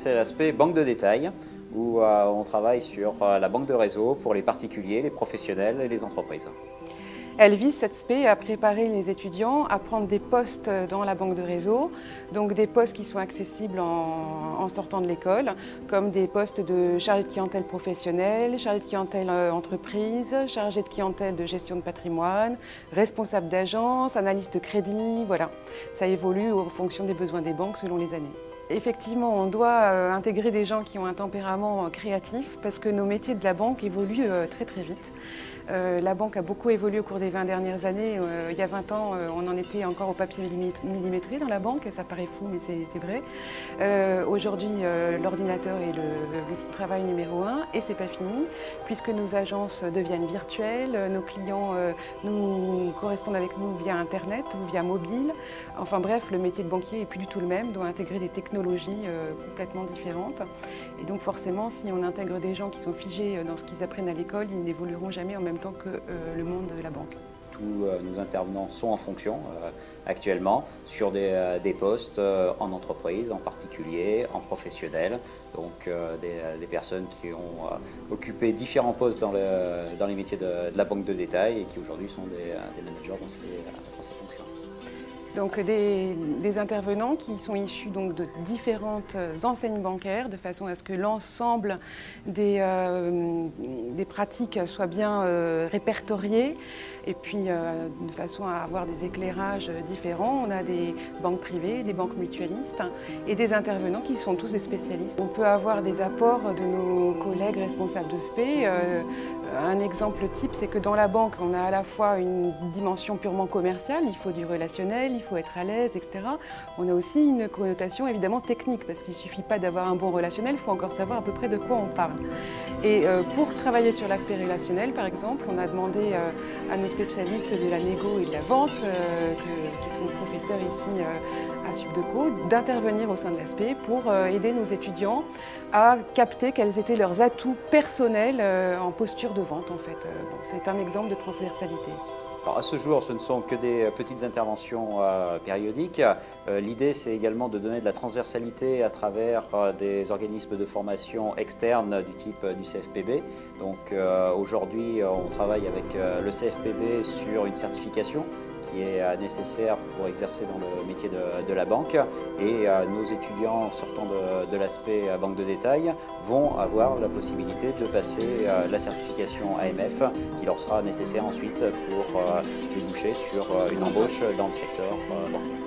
c'est l'aspect banque de détail, où on travaille sur la banque de réseau pour les particuliers, les professionnels et les entreprises. Elle vise cette spé à préparer les étudiants à prendre des postes dans la banque de réseau, donc des postes qui sont accessibles en sortant de l'école, comme des postes de chargé de clientèle professionnelle, chargé de clientèle entreprise, chargé de clientèle de gestion de patrimoine, responsable d'agence, analyste de crédit, voilà. Ça évolue en fonction des besoins des banques selon les années. Effectivement, on doit intégrer des gens qui ont un tempérament créatif parce que nos métiers de la banque évoluent très très vite. La banque a beaucoup évolué au cours des 20 dernières années. Il y a 20 ans, on en était encore au papier millimétré dans la banque. Ça paraît fou, mais c'est vrai. Aujourd'hui, l'ordinateur est l'outil de travail numéro 1 et c'est pas fini puisque nos agences deviennent virtuelles. Nos clients nous correspondent avec nous via Internet ou via mobile. Enfin bref, le métier de banquier n'est plus du tout le même, doit intégrer des technologies complètement différentes. Et donc forcément, si on intègre des gens qui sont figés dans ce qu'ils apprennent à l'école, ils n'évolueront jamais en même temps que le monde de la banque. Tous nos intervenants sont en fonction actuellement sur des postes en entreprise, en particulier, en professionnel, donc des personnes qui ont occupé différents postes dans les métiers de la banque de détail et qui aujourd'hui sont des managers dans ces fonctions. Donc des intervenants qui sont issus donc de différentes enseignes bancaires de façon à ce que l'ensemble des pratiques soient bien répertoriées et puis de façon à avoir des éclairages différents. On a des banques privées, des banques mutualistes et des intervenants qui sont tous des spécialistes. On peut avoir des apports de nos collègues responsables de spé. Un exemple type, c'est que dans la banque, on a à la fois une dimension purement commerciale, il faut du relationnel, il faut être à l'aise, etc. On a aussi une connotation évidemment technique, parce qu'il ne suffit pas d'avoir un bon relationnel, il faut encore savoir à peu près de quoi on parle. Et pour travailler sur l'aspect relationnel, par exemple, on a demandé à nos spécialistes de la négo et de la vente, qui sont professeurs ici à Subdeco, d'intervenir au sein de l'aspect pour aider nos étudiants à capter quels étaient leurs atouts personnels en posture de vente, en fait. C'est un exemple de transversalité. Alors à ce jour, ce ne sont que des petites interventions périodiques. L'idée, c'est également de donner de la transversalité à travers des organismes de formation externes du type du CFPB. Donc aujourd'hui, on travaille avec le CFPB sur une certification qui est nécessaire pour exercer dans le métier de la banque. Et nos étudiants sortant de l'aspect banque de détail vont avoir la possibilité de passer la certification AMF qui leur sera nécessaire ensuite pour déboucher sur une embauche dans le secteur bancaire.